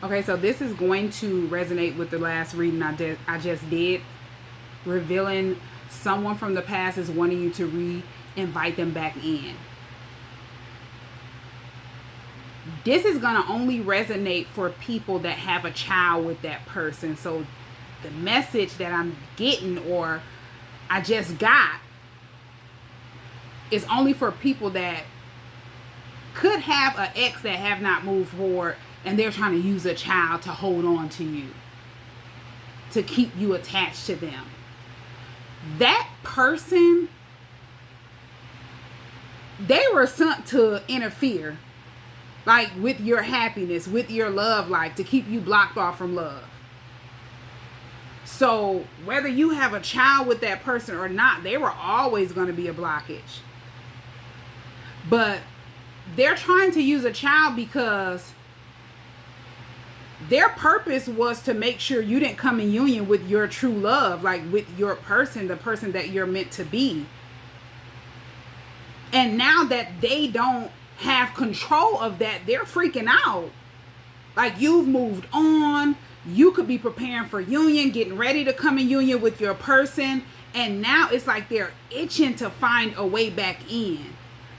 Okay, so this is going to resonate with the last reading I just did. Revealing someone from the past is wanting you to invite them back in. This is going to only resonate for people that have a child with that person. So the message that I'm getting, or I just got, is only for people that could have an ex that have not moved forward, and they're trying to use a child to hold on to you, to keep you attached to them. That person, they were sent to interfere, like with your happiness, with your love life, to keep you blocked off from love. So whether you have a child with that person or not, they were always going to be a blockage. But they're trying to use a child because their purpose was to make sure you didn't come in union with your true love, like with your person, the person that you're meant to be. And now that they don't have control of that, they're freaking out. Like, you've moved on. You could be preparing for union, getting ready to come in union with your person. And now it's like they're itching to find a way back in.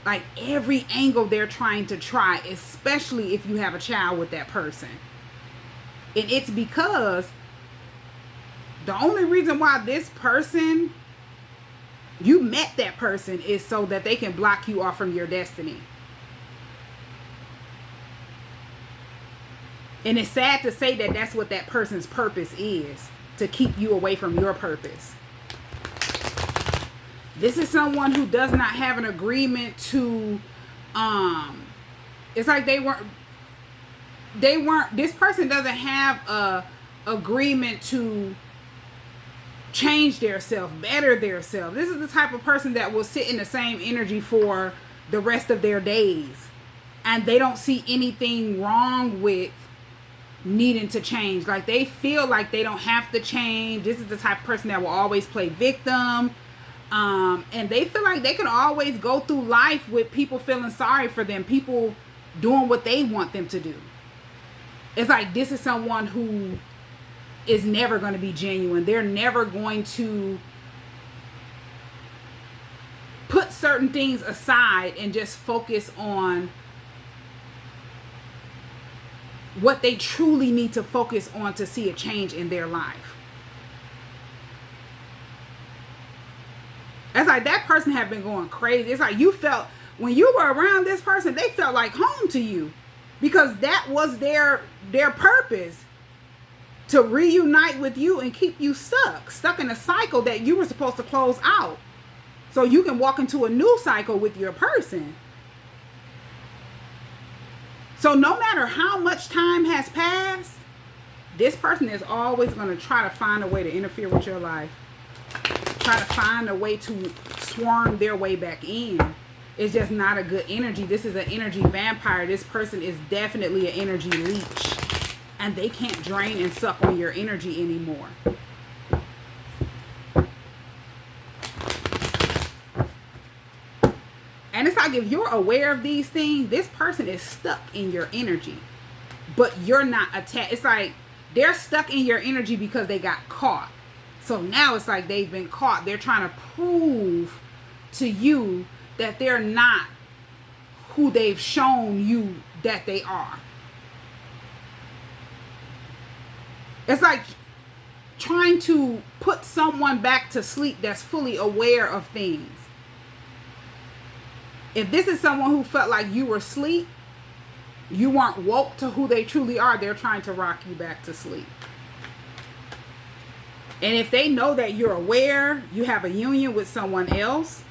Like, every angle they're trying to try, especially if you have a child with that person. And it's because the only reason why this person, you met that person, is so that they can block you off from your destiny. And it's sad to say that that's what that person's purpose is, to keep you away from your purpose. This is someone who does not have an agreement to, it's like they weren't, this person doesn't have a agreement to change their self, better their self. This is the type of person that will sit in the same energy for the rest of their days. And they don't see anything wrong with needing to change. Like, they feel like they don't have to change. This is the type of person that will always play victim. And they feel like they can always go through life with people feeling sorry for them, people doing what they want them to do. It's like, this is someone who is never going to be genuine. They're never going to put certain things aside and just focus on what they truly need to focus on to see a change in their life. It's like that person had been going crazy. It's like you felt, when you were around this person, they felt like home to you, because that was their purpose, to reunite with you and keep you stuck in a cycle that you were supposed to close out, so you can walk into a new cycle with your person. So no matter how much time has passed, this person is always going to try to find a way to interfere with your life. Try to find a way to swarm their way back in. It's just not a good energy. This is an energy vampire. This person is definitely an energy leech. And they can't drain and suck on your energy anymore. And it's like, if you're aware of these things, this person is stuck in your energy, but you're not attached. It's like they're stuck in your energy because they got caught. So now it's like they've been caught. They're trying to prove to you that they're not who they've shown you that they are. It's like trying to put someone back to sleep that's fully aware of things. If this is someone who felt like you were asleep, you weren't woke to who they truly are, they're trying to rock you back to sleep. And if they know that you're aware, you have a union with someone else.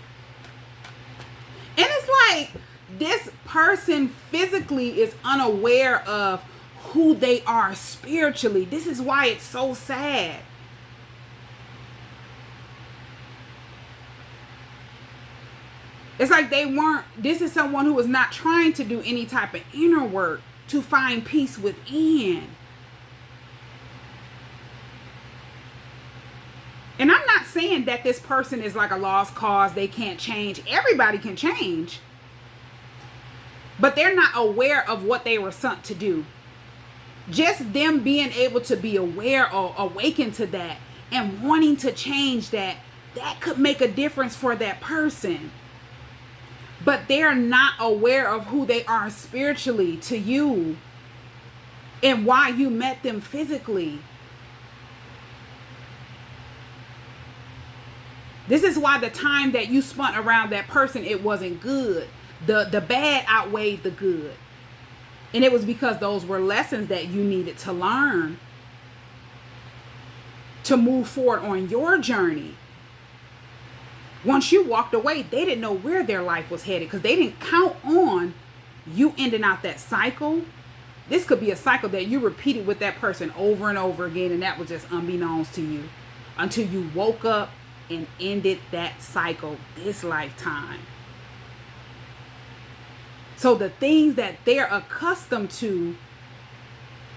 And it's like this person physically is unaware of who they are spiritually. This is why it's so sad. It's like this is someone who is not trying to do any type of inner work to find peace within. And I'm not saying that this person is like a lost cause. They can't change. Everybody can change. But they're not aware of what they were sent to do. Just them being able to be aware or awaken to that and wanting to change that, that could make a difference for that person. But they're not aware of who they are spiritually to you and why you met them physically. This is why the time that you spent around that person, it wasn't good. The bad outweighed the good. And it was because those were lessons that you needed to learn to move forward on your journey. Once you walked away, they didn't know where their life was headed because they didn't count on you ending out that cycle. This could be a cycle that you repeated with that person over and over again, and that was just unbeknownst to you until you woke up and ended that cycle this lifetime. So the things that they're accustomed to,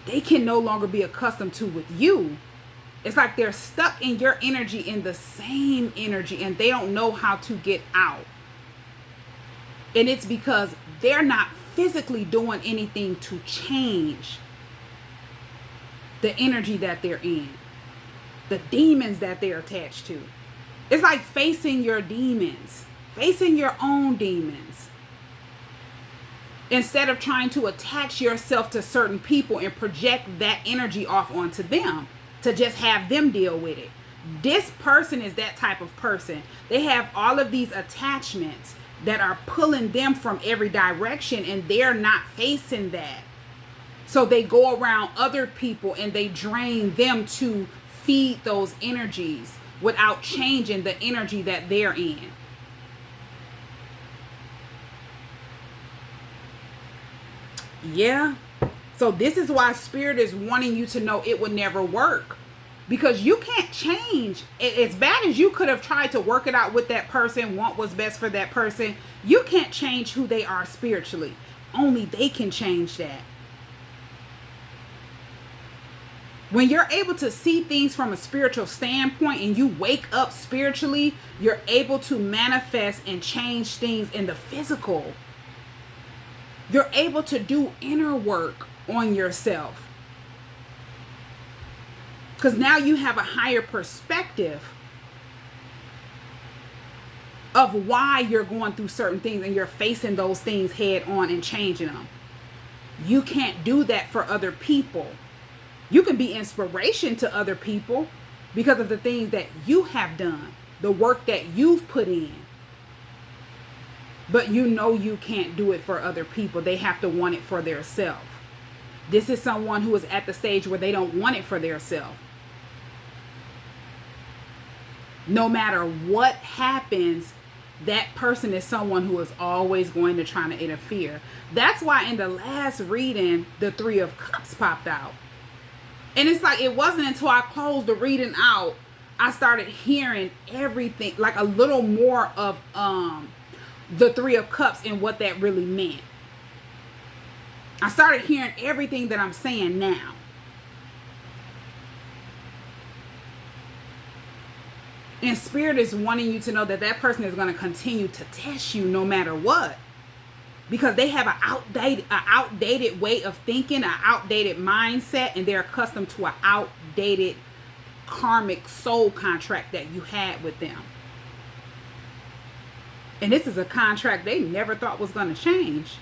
they can no longer be accustomed to with you. It's like they're stuck in your energy, in the same energy, and they don't know how to get out. And it's because they're not physically doing anything to change the energy that they're in, the demons that they're attached to. It's like facing your demons, facing your own demons. Instead of trying to attach yourself to certain people and project that energy off onto them to just have them deal with it. This person is that type of person. They have all of these attachments that are pulling them from every direction, and they're not facing that. So they go around other people and they drain them to feed those energies without changing the energy that they're in. Yeah. So this is why Spirit is wanting you to know it would never work. Because you can't change. As bad as you could have tried to work it out with that person, want what's best for that person, you can't change who they are spiritually. Only they can change that. When you're able to see things from a spiritual standpoint and you wake up spiritually, you're able to manifest and change things in the physical. You're able to do inner work on yourself. Because now you have a higher perspective of why you're going through certain things and you're facing those things head on and changing them. You can't do that for other people. You can be inspiration to other people because of the things that you have done, the work that you've put in. But you know you can't do it for other people. They have to want it for themselves. This is someone who is at the stage where they don't want it for themselves. No matter what happens, that person is someone who is always going to try to interfere. That's why in the last reading, the Three of Cups popped out. And it's like, it wasn't until I closed the reading out, I started hearing everything, like a little more of the Three of Cups and what that really meant. I started hearing everything that I'm saying now. And Spirit is wanting you to know that that person is going to continue to test you no matter what. Because they have an outdated way of thinking, an outdated mindset, and they're accustomed to an outdated karmic soul contract that you had with them. And this is a contract they never thought was going to change.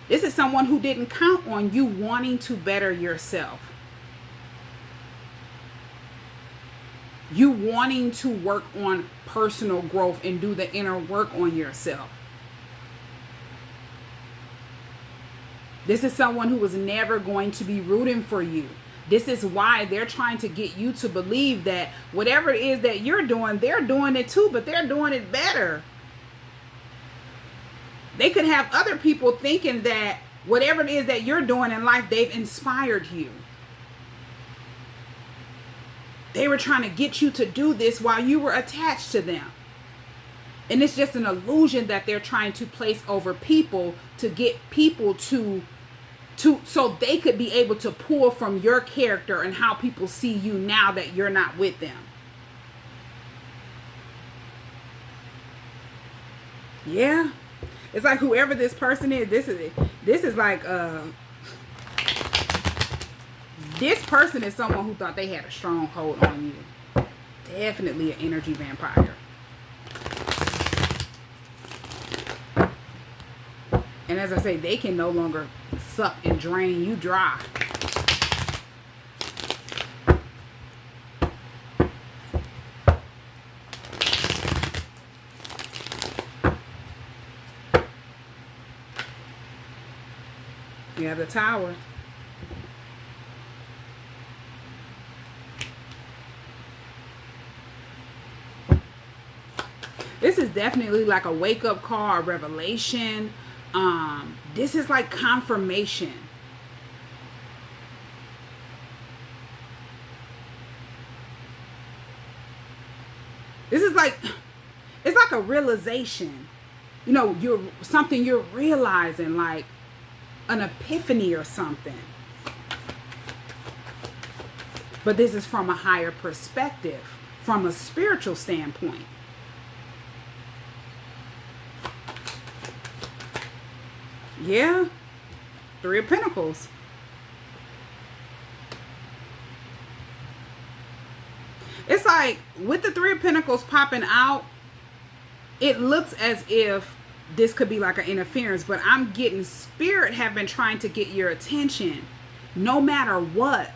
This is someone who didn't count on you wanting to better yourself. You wanting to work on personal growth and do the inner work on yourself. This is someone who was never going to be rooting for you. This is why they're trying to get you to believe that whatever it is that you're doing, they're doing it too, but they're doing it better. They could have other people thinking that whatever it is that you're doing in life, they've inspired you. They were trying to get you to do this while you were attached to them. And it's just an illusion that they're trying to place over people to get people to so they could be able to pull from your character and how people see you now that you're not with them. Yeah. It's like whoever this person is, this is like This person is someone who thought they had a strong hold on you. Definitely an energy vampire. And as I say, they can no longer suck and drain you dry. You have the Tower. This is definitely like a wake-up call, a revelation. This is like confirmation. This is like, it's like a realization. You know, something you're realizing, like an epiphany or something. But this is from a higher perspective, from a spiritual standpoint. Yeah, Three of Pentacles. It's like with the Three of Pentacles popping out, it looks as if this could be like an interference, but I'm getting Spirit have been trying to get your attention. No matter what,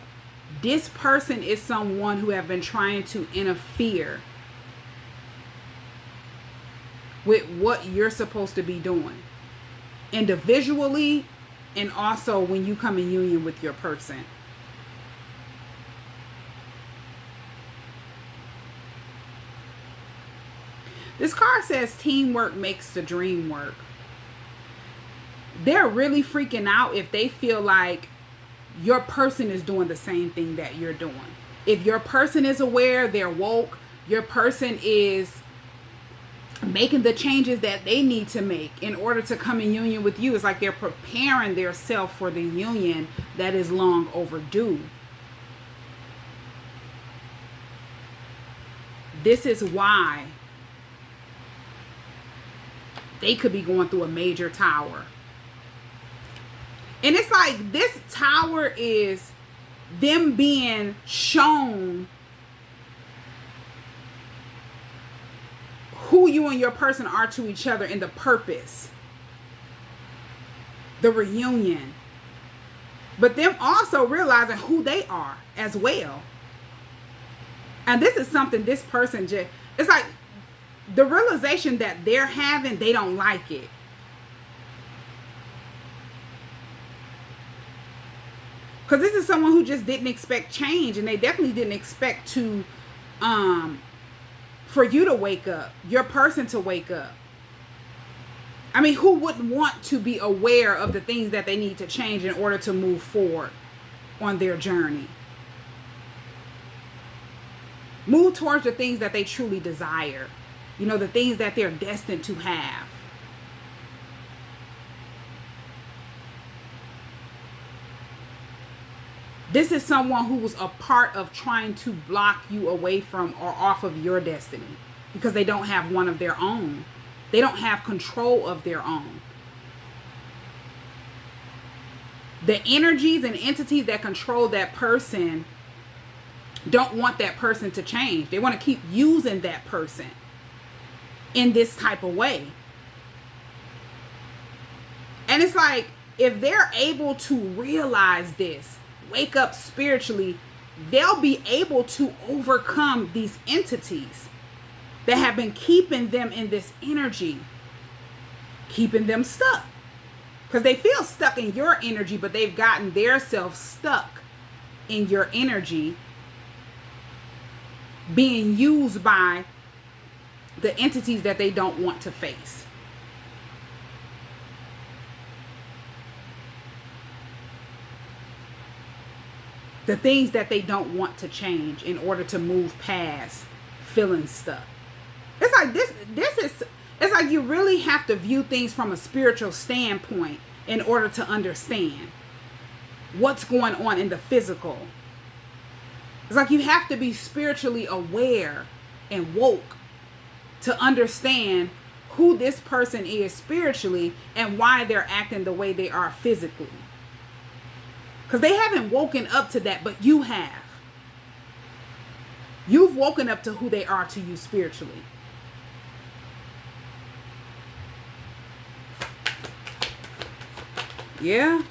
this person is someone who have been trying to interfere with what you're supposed to be doing. Individually, and also when you come in union with your person. This card says teamwork makes the dream work. They're really freaking out if they feel like your person is doing the same thing that you're doing. If your person is aware, they're woke, your person is making the changes that they need to make in order to come in union with you. It's like they're preparing themselves for the union that is long overdue. This is why they could be going through a major tower. And it's like this tower is them being shown who you and your person are to each other in the purpose, the reunion, but them also realizing who they are as well. And this is something this person just, it's like the realization that they're having, they don't like it. Because this is someone who just didn't expect change, and they definitely didn't expect to for you to wake up, your person to wake up. I mean, who wouldn't want to be aware of the things that they need to change in order to move forward on their journey? Move towards the things that they truly desire. You know, the things that they're destined to have. This is someone who's a part of trying to block you away from or off of your destiny because they don't have one of their own. They don't have control of their own. The energies and entities that control that person don't want that person to change. They want to keep using that person in this type of way. And it's like, if they're able to realize this, wake up spiritually, they'll be able to overcome these entities that have been keeping them in this energy, keeping them stuck. Because they feel stuck in your energy, but they've gotten their self stuck in your energy, being used by the entities that they don't want to face. The things that they don't want to change in order to move past feeling stuck. It's like it's like you really have to view things from a spiritual standpoint in order to understand what's going on in the physical. It's like you have to be spiritually aware and woke to understand who this person is spiritually and why they're acting the way they are physically. Because they haven't woken up to that, but you have. You've woken up to who they are to you spiritually. Yeah.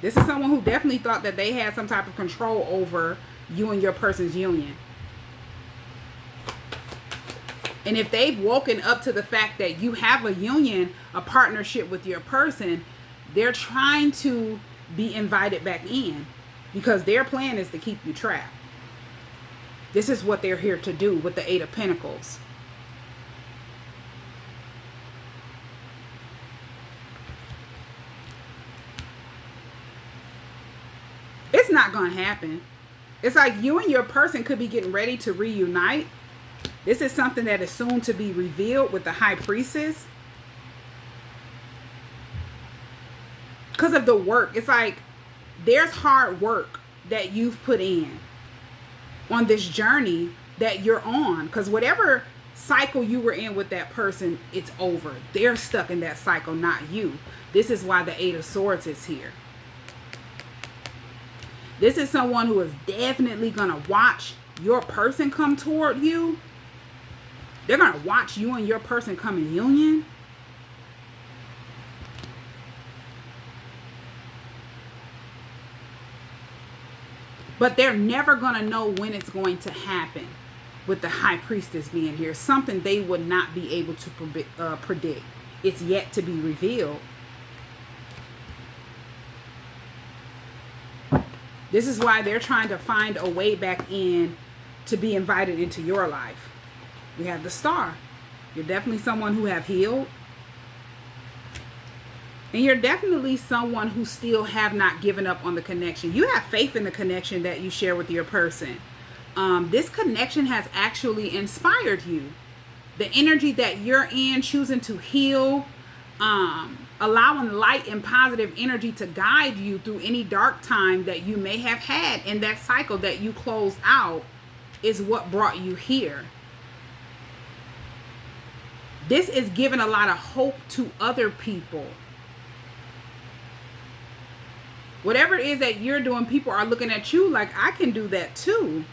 This is someone who definitely thought that they had some type of control over you and your person's union. And if they've woken up to the fact that you have a union, a partnership with your person, they're trying to be invited back in because their plan is to keep you trapped. This is what they're here to do with the Eight of Pentacles. It's not going to happen. It's like you and your person could be getting ready to reunite. This is something that is soon to be revealed with the High Priestess. Because of the work. It's like there's hard work that you've put in on this journey that you're on. Because whatever cycle you were in with that person, it's over. They're stuck in that cycle, not you. This is why the Eight of Swords is here. This is someone who is definitely going to watch your person come toward you. They're going to watch you and your person come in union. But they're never going to know when it's going to happen with the High Priestess being here. Something they would not be able to predict. It's yet to be revealed. This is why they're trying to find a way back in to be invited into your life. We have the Star. You're definitely someone who have healed. And you're definitely someone who still have not given up on the connection. You have faith in the connection that you share with your person. This connection has actually inspired you. The energy that you're in, choosing to heal, allowing light and positive energy to guide you through any dark time that you may have had in that cycle that you closed out is what brought you here. This is giving a lot of hope to other people. Whatever it is that you're doing, people are looking at you like, I can do that too.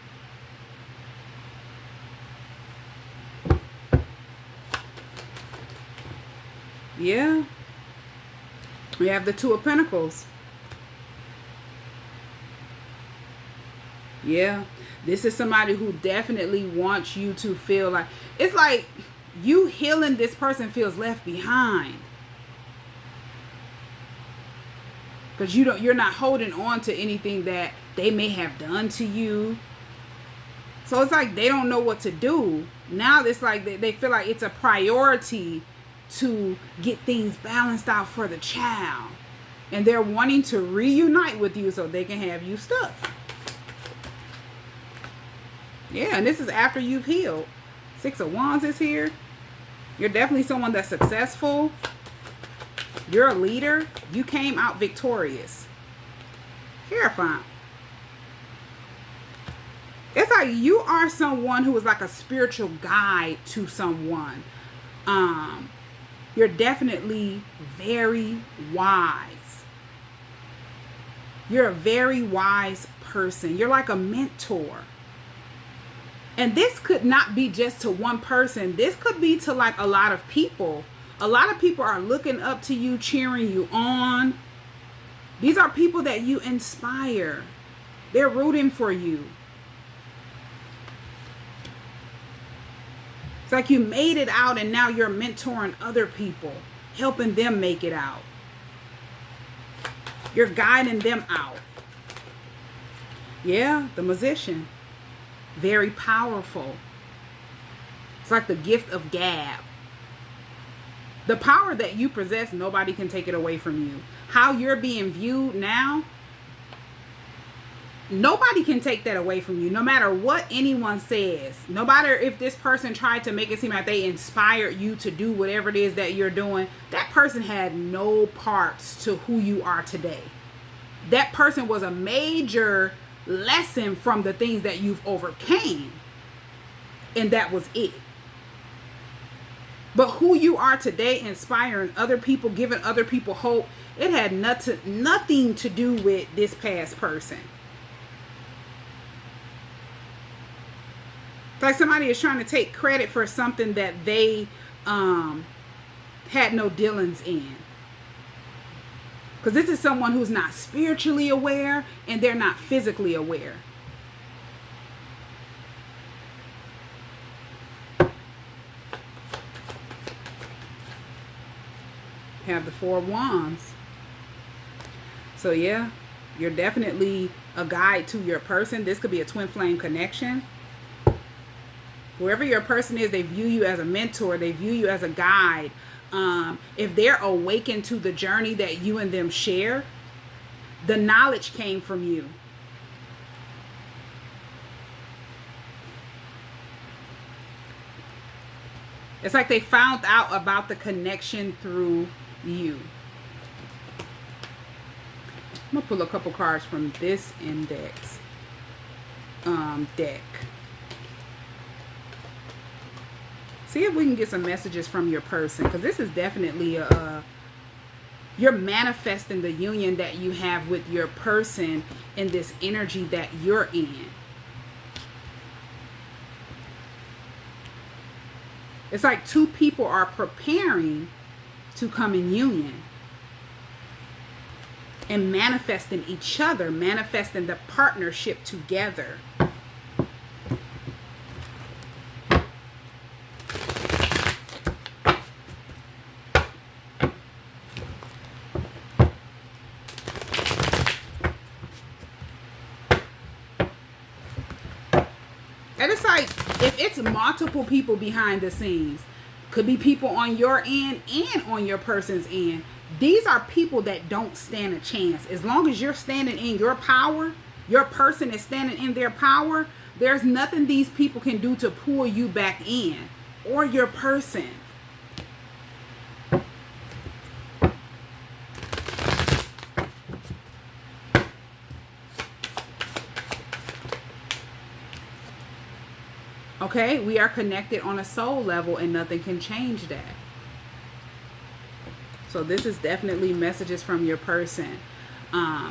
Yeah. We have the Two of Pentacles. Yeah. This is somebody who definitely wants you to feel like, it's like you healing this person feels left behind. Because you're not holding on to anything that they may have done to you. So it's like they don't know what to do. Now it's like they feel like it's a priority to get things balanced out for the child. And they're wanting to reunite with you so they can have you stuck. Yeah, and this is after you've healed. Six of Wands is here. You're definitely someone that's successful. You're a leader. You came out victorious. Terrifying. It's like you are someone who is like a spiritual guide to someone. You're definitely very wise. You're a very wise person. You're like a mentor. And this could not be just to one person. This could be to like a lot of people. A lot of people are looking up to you, cheering you on. These are people that you inspire. They're rooting for you. It's like you made it out and now you're mentoring other people, helping them make it out. You're guiding them out. Yeah, the Magician. Very powerful. It's like the gift of gab. The power that you possess, nobody can take it away from you. How you're being viewed now, nobody can take that away from you. No matter what anyone says, no matter if this person tried to make it seem like they inspired you to do whatever it is that you're doing, that person had no parts to who you are today. That person was a major lesson from the things that you've overcame. And that was it. But who you are today, inspiring other people, giving other people hope, It had nothing to do with this past person. It's like somebody is trying to take credit for something that they had no dealings in. Because this is someone who's not spiritually aware and they're not physically aware. Have the Four of Wands. So yeah, you're definitely a guide to your person. This could be a twin flame connection. Whoever your person is, they view you as a mentor. They view you as a guide. If they're awakened to the journey that you and them share, the knowledge came from you. It's like they found out about the connection through you. I'm gonna pull a couple cards from this index deck. See if we can get some messages from your person, because this is definitely you're manifesting the union that you have with your person in this energy that you're in. It's like two people are preparing to come in union and manifesting each other, manifesting the partnership together. And it's like, if it's multiple people behind the scenes, could be people on your end and on your person's end. These are people that don't stand a chance. As long as you're standing in your power, your person is standing in their power, there's nothing these people can do to pull you back in, or your person. Okay, we are connected on a soul level and nothing can change that. So this is definitely messages from your person.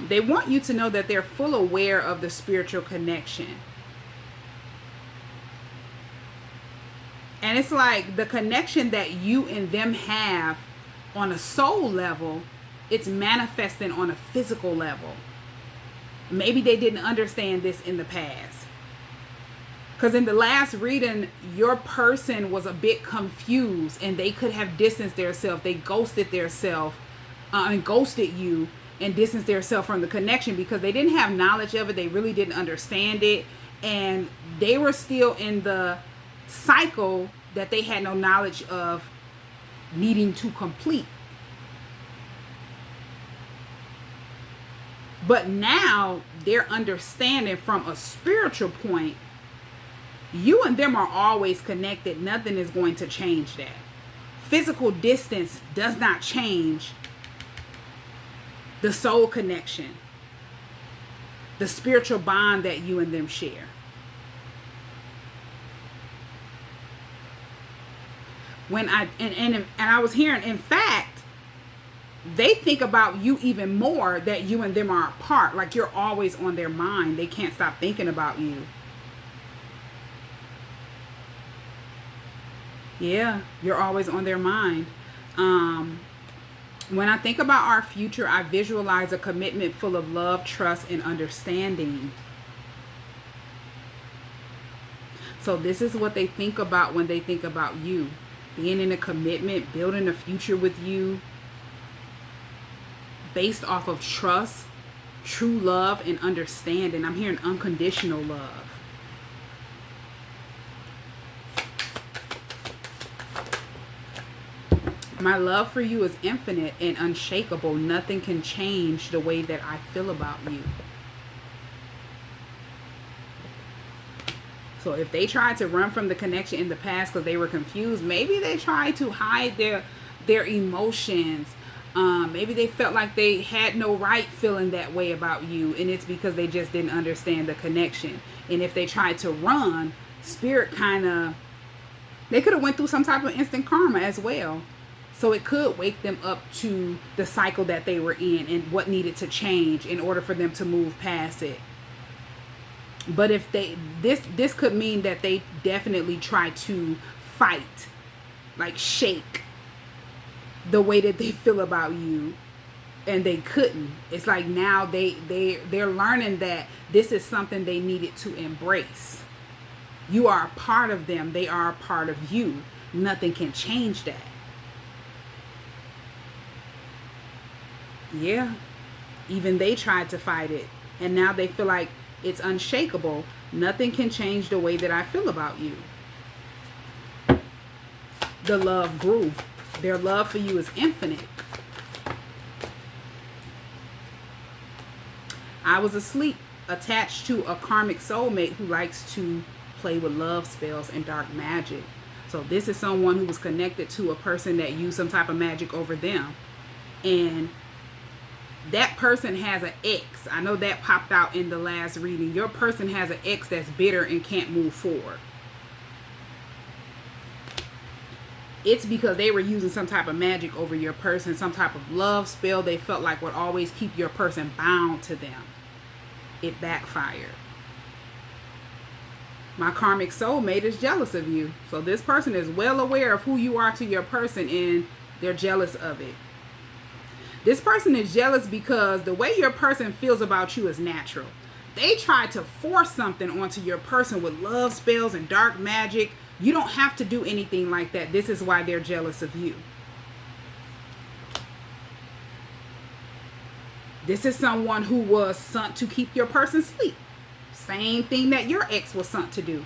They want you to know that they're full aware of the spiritual connection. And it's like the connection that you and them have on a soul level, it's manifesting on a physical level. Maybe they didn't understand this in the past. Because in the last reading, your person was a bit confused and they could have distanced themselves. They ghosted themselves and ghosted you and distanced themselves from the connection because they didn't have knowledge of it. They really didn't understand it. And they were still in the cycle that they had no knowledge of needing to complete. But now they're understanding from a spiritual point. You and them are always connected. Nothing is going to change that. Physical distance does not change the soul connection, the spiritual bond that you and them share. When and I was hearing, in fact, they think about you even more, that you and them are apart. Like you're always on their mind. They can't stop thinking about you. Yeah, you're always on their mind. When I think about our future, I visualize a commitment full of love, trust, and understanding. So this is what they think about when they think about you. Being in a commitment, building a future with you based off of trust, true love, and understanding. I'm hearing unconditional love. My love for you is infinite and unshakable. Nothing can change the way that I feel about you. So if they tried to run from the connection in the past because they were confused, maybe they tried to hide their emotions. Maybe they felt like they had no right feeling that way about you, and it's because they just didn't understand the connection. And if they tried to run, spirit they could have went through some type of instant karma as well. So it could wake them up to the cycle that they were in and what needed to change in order for them to move past it. But if they, this could mean that they definitely try to fight, like shake the way that they feel about you, and they couldn't. It's like now they're learning that this is something they needed to embrace. You are a part of them. They are a part of you. Nothing can change that. Yeah. Even they tried to fight it, and now they feel like it's unshakable. Nothing can change the way that I feel about you. The love grew. Their love for you is infinite. I was asleep, attached to a karmic soulmate who likes to play with love spells and dark magic. So this is someone who was connected to a person that used some type of magic over them. And that person has an ex. I know that popped out in the last reading. Your person has an ex that's bitter and can't move forward. It's because they were using some type of magic over your person, some type of love spell they felt like would always keep your person bound to them. It backfired. My karmic soulmate is jealous of you. So this person is well aware of who you are to your person, and they're jealous of it. This person is jealous because the way your person feels about you is natural. They tried to force something onto your person with love spells and dark magic. You don't have to do anything like that. This is why they're jealous of you. This is someone who was sent to keep your person asleep. Same thing that your ex was sent to do.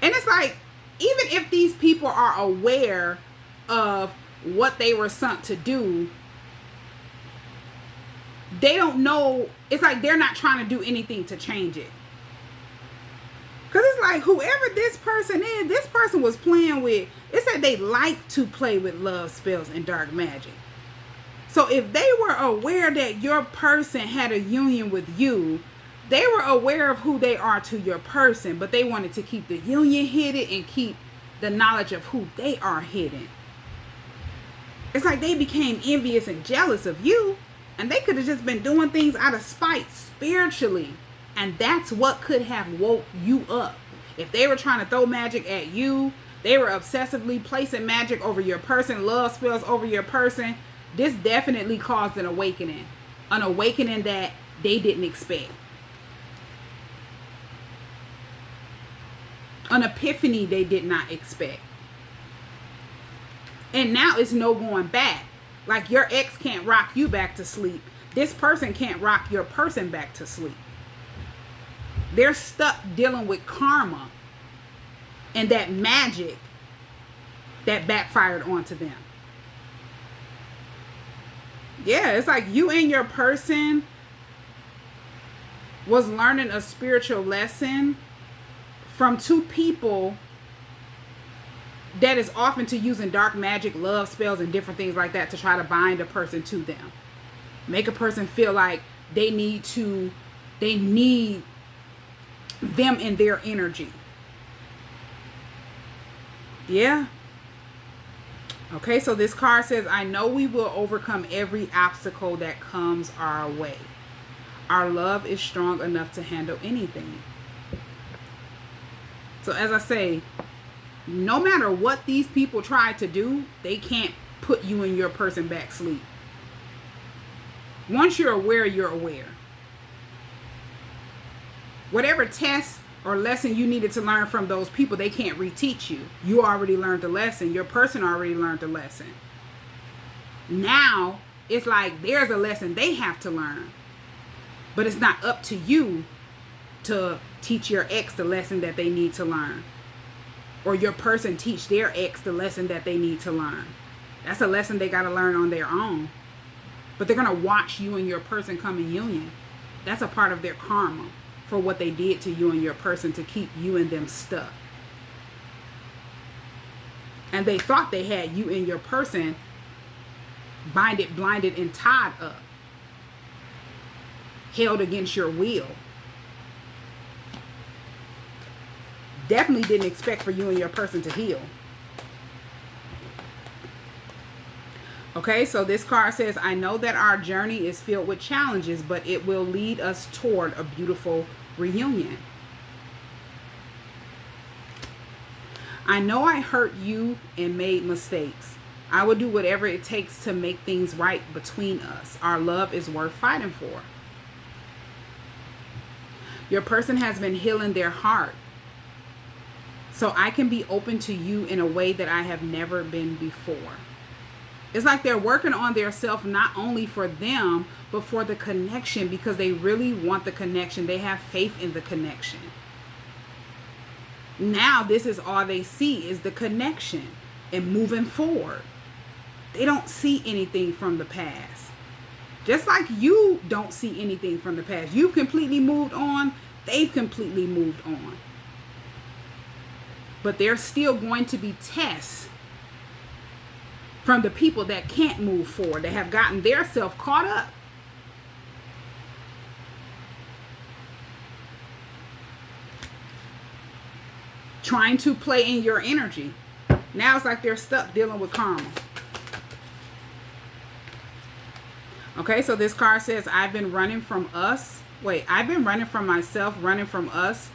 And it's like, even if these people are aware of what they were sent to do, they don't know. It's like they're not trying to do anything to change it. Because it's like, whoever this person is, this person was playing with, it said they like to play with love spells and dark magic. So if they were aware that your person had a union with you, they were aware of who they are to your person, but they wanted to keep the union hidden and keep the knowledge of who they are hidden. It's like they became envious and jealous of you, and they could have just been doing things out of spite spiritually. And that's what could have woke you up. If they were trying to throw magic at you, they were obsessively placing magic over your person, love spells over your person. This definitely caused an awakening that they didn't expect. An epiphany they did not expect. And now it's no going back. Like your ex can't rock you back to sleep. This person can't rock your person back to sleep. They're stuck dealing with karma and that magic that backfired onto them. Yeah, it's like you and your person was learning a spiritual lesson from two people that is often to using dark magic, love spells, and different things like that to try to bind a person to them. Make a person feel like they need them in their energy. Yeah. Okay, so this card says, I know we will overcome every obstacle that comes our way. Our love is strong enough to handle anything. So as I say, no matter what these people try to do, they can't put you and your person back sleep. Once you're aware, you're aware. Whatever test or lesson you needed to learn from those people, they can't reteach you. You already learned the lesson. Your person already learned the lesson. Now, it's like there's a lesson they have to learn. But it's not up to you to teach your ex the lesson that they need to learn. Or your person teach their ex the lesson that they need to learn. That's a lesson they got to learn on their own. But they're going to watch you and your person come in union. That's a part of their karma for what they did to you and your person to keep you and them stuck. And they thought they had you and your person binded, blinded, and tied up. Held against your will. Definitely didn't expect for you and your person to heal. Okay, so this card says, I know that our journey is filled with challenges, but it will lead us toward a beautiful reunion. I know I hurt you and made mistakes. I will do whatever it takes to make things right between us. Our love is worth fighting for. Your person has been healing their heart, so I can be open to you in a way that I have never been before. It's like they're working on their self, not only for them, but for the connection, because they really want the connection. They have faith in the connection. Now this is all they see is the connection and moving forward. They don't see anything from the past. Just like you don't see anything from the past. You've completely moved on. They've completely moved on. But there's still going to be tests from the people that can't move forward, that have gotten their self caught up. Trying to play in your energy. Now it's like they're stuck dealing with karma. Okay, so this card says, I've been running from us. I've been running from myself, running from us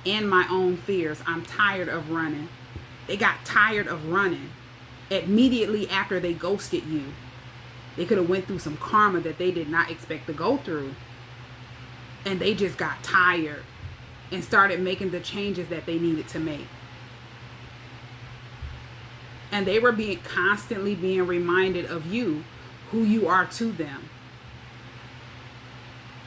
and my own fears. I'm tired of running. They got tired of running immediately after they ghosted you. They could have went through some karma that they did not expect to go through. And they just got tired and started making the changes that they needed to make. And they were constantly being reminded of you, who you are to them.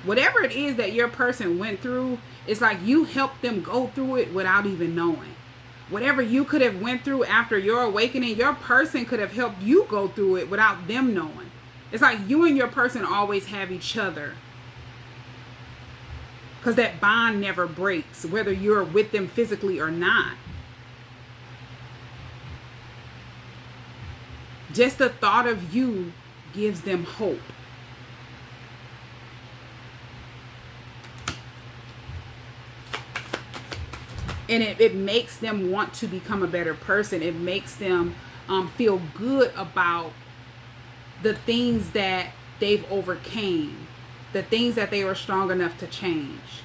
Whatever it is that your person went through, it's like you helped them go through it without even knowing. Whatever you could have went through after your awakening, your person could have helped you go through it without them knowing. It's like you and your person always have each other. Because that bond never breaks, whether you're with them physically or not. Just the thought of you gives them hope. And it makes them want to become a better person. It makes them feel good about the things that they've overcame, the things that they were strong enough to change.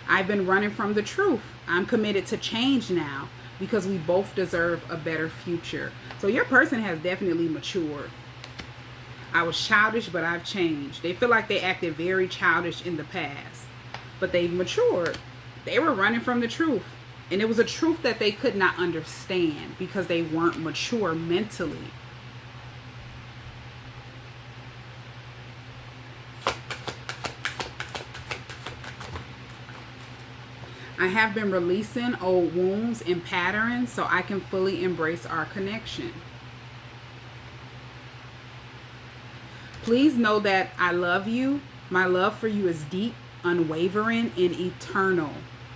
I've been running from the truth. I'm committed to change now because we both deserve a better future. So your person has definitely matured. I was childish, but I've changed. They feel like they acted very childish in the past, but they've matured. They were running from the truth, and it was a truth that they could not understand because they weren't mature mentally. I have been releasing old wounds and patterns so I can fully embrace our connection. Please know that I love you. My love for you is deep, unwavering, and eternal.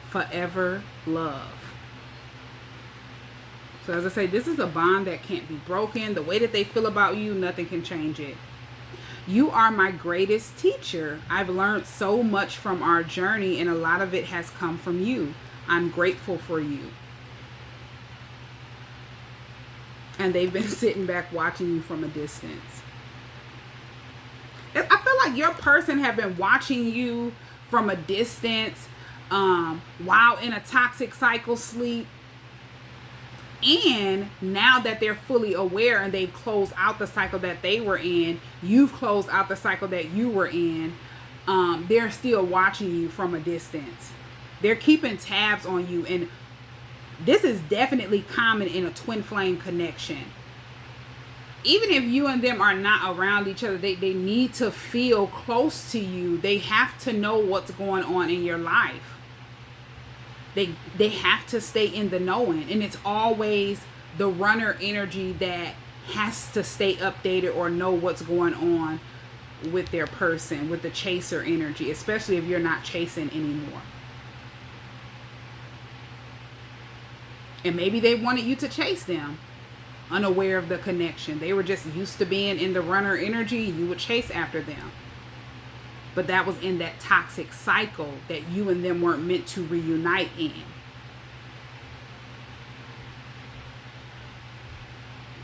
Forever love. So as I say, this is a bond that can't be broken. The way that they feel about you, nothing can change it. You are my greatest teacher. I've learned so much from our journey, and a lot of it has come from you. I'm grateful for you. And they've been sitting back watching you from a distance. I feel like your person have been watching you from a distance while in a toxic cycle sleep. And now that they're fully aware and they've closed out the cycle that they were in, you've closed out the cycle that you were in, they're still watching you from a distance. They're keeping tabs on you. And this is definitely common in a twin flame connection. Even if you and them are not around each other, they need to feel close to you. They have to know what's going on in your life. They have to stay in the knowing. And it's always the runner energy that has to stay updated or know what's going on with their person, with the chaser energy, especially if you're not chasing anymore. And maybe they wanted you to chase them, unaware of the connection. They were just used to being in the runner energy. You would chase after them. But that was in that toxic cycle that you and them weren't meant to reunite in.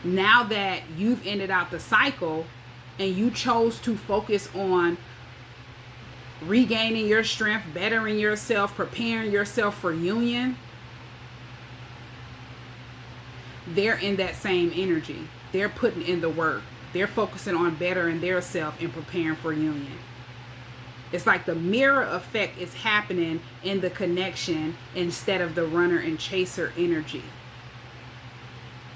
Now that you've ended out the cycle and you chose to focus on regaining your strength, bettering yourself, preparing yourself for union, they're in that same energy. They're putting in the work. They're focusing on bettering their self and preparing for union. It's like the mirror effect is happening in the connection instead of the runner and chaser energy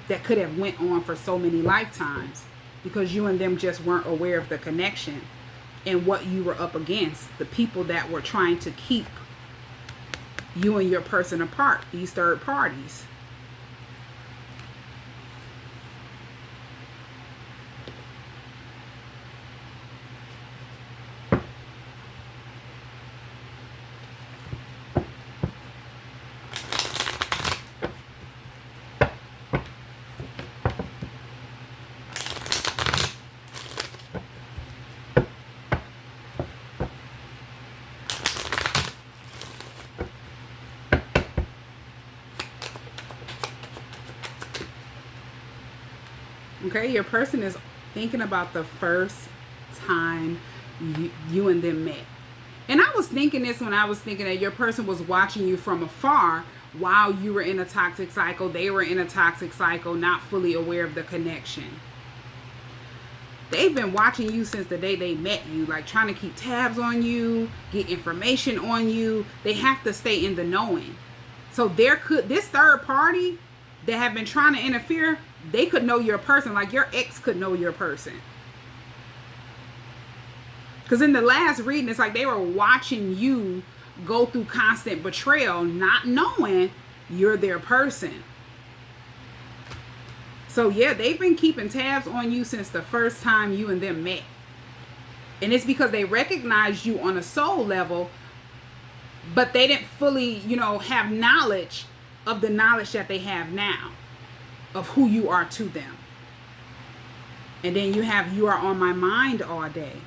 that could have went on for so many lifetimes because you and them just weren't aware of the connection and what you were up against, the people that were trying to keep you and your person apart, these third parties. Okay, your person is thinking about the first time you and them met. And I was thinking this when I was thinking that your person was watching you from afar while you were in a toxic cycle. They were in a toxic cycle, not fully aware of the connection. They've been watching you since the day they met you, like trying to keep tabs on you, get information on you. They have to stay in the knowing. So this third party that have been trying to interfere, they could know your person, like your ex could know your person. Because in the last reading, it's like they were watching you go through constant betrayal, not knowing you're their person. So yeah, they've been keeping tabs on you since the first time you and them met. And it's because they recognized you on a soul level, but they didn't fully, have knowledge of the knowledge that they have now of who you are to them. And then you are on my mind all day.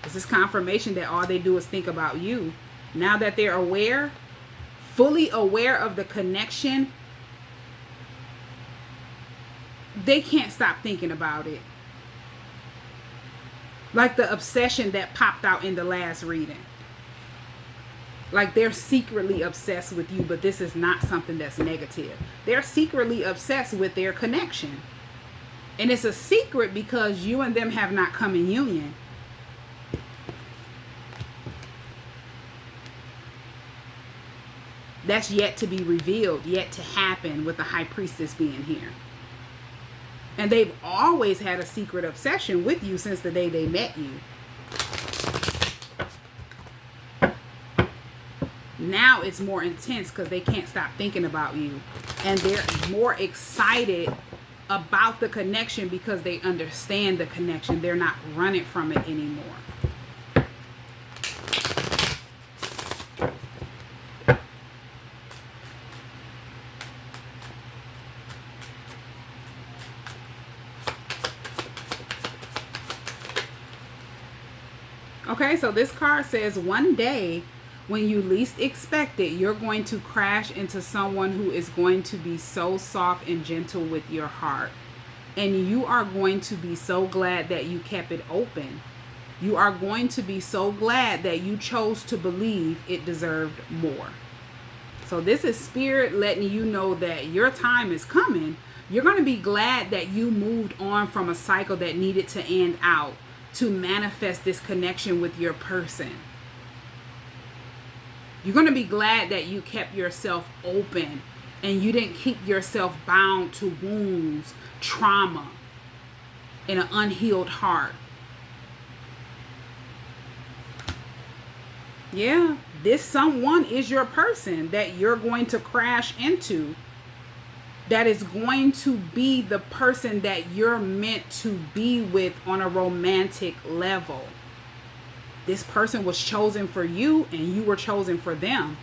This is confirmation that all they do is think about you. Now that they're aware, fully aware of the connection, they can't stop thinking about it. Like the obsession that popped out in the last reading. Like they're secretly obsessed with you, but this is not something that's negative. They're secretly obsessed with their connection. And it's a secret because you and them have not come in union. That's yet to be revealed, yet to happen with the high priestess being here. And they've always had a secret obsession with you since the day they met you. Now it's more intense because they can't stop thinking about you. And they're more excited about the connection because they understand the connection. They're not running from it anymore. Okay, so this card says one day when you least expect it, you're going to crash into someone who is going to be so soft and gentle with your heart. And you are going to be so glad that you kept it open. You are going to be so glad that you chose to believe it deserved more. So this is spirit letting you know that your time is coming. You're going to be glad that you moved on from a cycle that needed to end out to manifest this connection with your person. You're going to be glad that you kept yourself open and you didn't keep yourself bound to wounds, trauma, and an unhealed heart. Yeah, this someone is your person that you're going to crash into. That is going to be the person that you're meant to be with on a romantic level. This person was chosen for you and you were chosen for them.